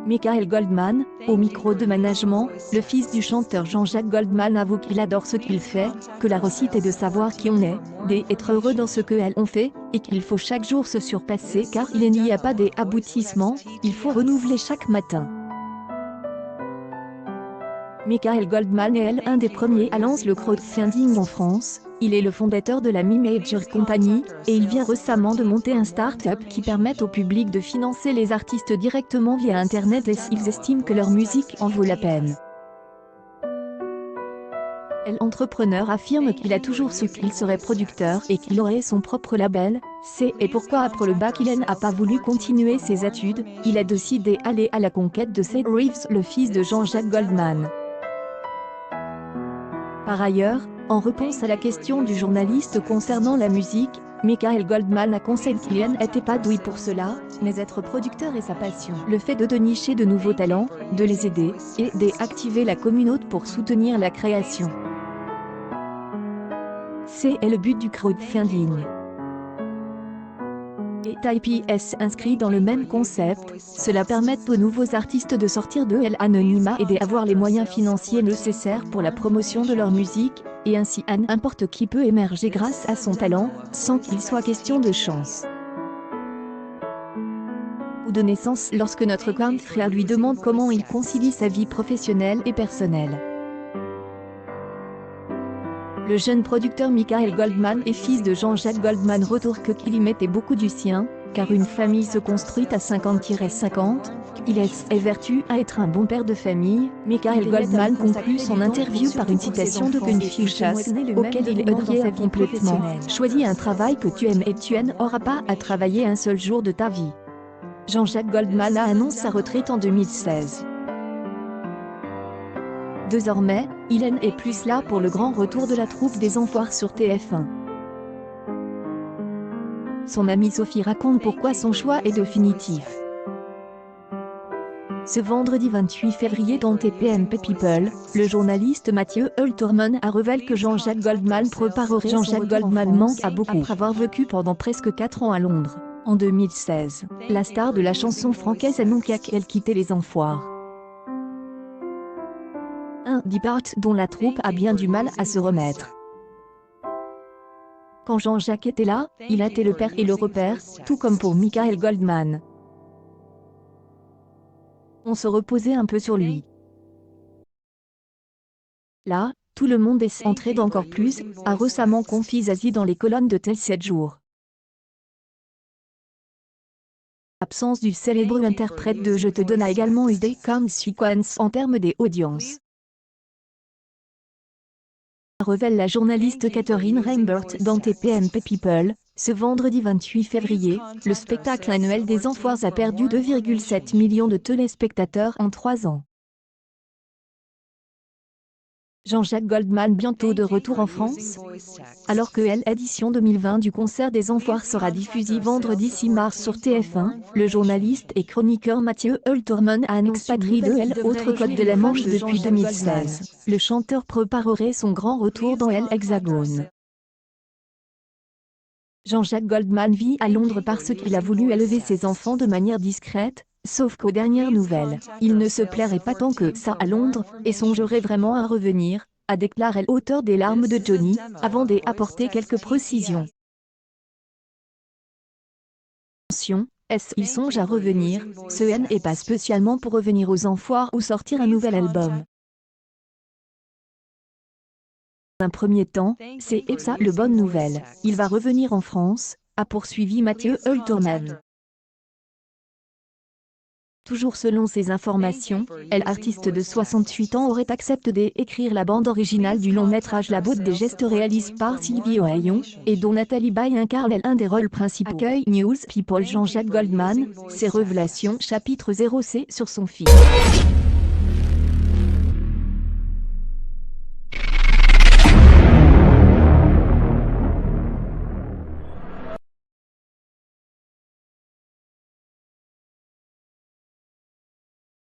Michael Goldman, au micro de management, le fils du chanteur Jean-Jacques Goldman avoue qu'il adore ce qu'il fait, que la réussite est de savoir qui on est, d'être heureux dans ce que on fait, et qu'il faut chaque jour se surpasser car il n'y a pas d'aboutissement, il faut renouveler chaque matin. Michael Goldman est un des premiers à lancer le crowdfunding en France. Il est le fondateur de la Mi-Major Company, et il vient récemment de monter un start-up qui permet au public de financer les artistes directement via Internet et s'ils estiment que leur musique en vaut la peine. L'entrepreneur affirme qu'il a toujours su qu'il serait producteur et qu'il aurait son propre label. C'est pourquoi après le bac il n'a pas voulu continuer ses études, il a décidé d'aller à la conquête de Sid Reeves, le fils de Jean-Jacques Goldman. Par ailleurs, en réponse à la question du journaliste concernant la musique, Michael Goldman a conseillé qu'il n'était pas doué pour cela, mais être producteur est sa passion. Le fait de dénicher de nouveaux talents, de les aider, et d'activer la communauté pour soutenir la création. C'est le but du crowdfunding. Et TypeS inscrit dans le même concept, cela permet aux nouveaux artistes de sortir de l'anonymat et d'avoir les moyens financiers nécessaires pour la promotion de leur musique, et ainsi n'importe qui peut émerger grâce à son talent, sans qu'il soit question de chance ou de naissance lorsque notre grand frère lui demande comment il concilie sa vie professionnelle et personnelle. Le jeune producteur Michael Goldman est fils de Jean-Jacques Goldman retourne qu'il y mettait beaucoup du sien, car une famille se construit à 50-50, il est vertu à être un bon père de famille. Michael Goldman conclut son interview par une citation de Confucius, auquel il adhère complètement. Choisis un travail que tu aimes et tu n'auras pas à travailler un seul jour de ta vie. Jean-Jacques Goldman a annoncé sa retraite en 2016. Désormais, il est plus là pour le grand retour de la troupe des Enfoirés sur TF1. Son amie Sophie raconte pourquoi son choix est définitif. Ce vendredi 28 février dans TPMP People, le journaliste Mathieu Hulterman a révélé que Jean-Jacques Goldman préparerait Jean-Jacques Goldman manque à beaucoup après avoir vécu pendant presque 4 ans à Londres. En 2016, la star de la chanson francaise annonce qu'elle quittait les Enfoirés. Un départ dont la troupe a bien du mal à se remettre. Quand Jean-Jacques était là, il était le père et le repère, tout comme pour Michael Goldman. On se reposait un peu sur lui. Là, tout le monde est centré d'encore plus, a récemment confié Zazie dans les colonnes de Tel 7 jours. L'absence du célèbre interprète de Je te donne a également eu des conséquences en termes d'audience. Révèle la journaliste Catherine Rembert dans TPMP People, ce vendredi 28 février, le spectacle annuel des Enfoirés a perdu 2,7 millions de téléspectateurs en 3 ans. Jean-Jacques Goldman bientôt de retour en France. Alors que l'édition 2020 du concert des Enfoirés sera diffusée vendredi 6 mars sur TF1, le journaliste et chroniqueur Mathieu Hulterman a un expatrié de l'autre côte de la Manche depuis 2016. Le chanteur préparerait son grand retour dans l'Hexagone. Jean-Jacques Goldman vit à Londres parce qu'il a voulu élever ses enfants de manière discrète, sauf qu'aux dernières nouvelles, il ne se plairait pas tant que ça à Londres, et songerait vraiment à revenir, a déclaré l'auteur des larmes de Johnny, avant d'apporter quelques précisions. Attention, il songe à revenir, ce n'est pas spécialement pour revenir aux Enfoirés ou sortir un nouvel album. Dans un premier temps, c'est ça le bonne nouvelle, il va revenir en France, a poursuivi Mathieu Hulterman. Toujours selon ces informations, l'artiste de 68 ans aurait accepté d'écrire la bande originale du long métrage La Botte des gestes réalisé par Sylvie Ohayon, et dont Nathalie Baye incarne un des rôles principaux. Accueil News People Jean-Jacques Goldman, ses révélations chapitre 0 c'est sur son fils.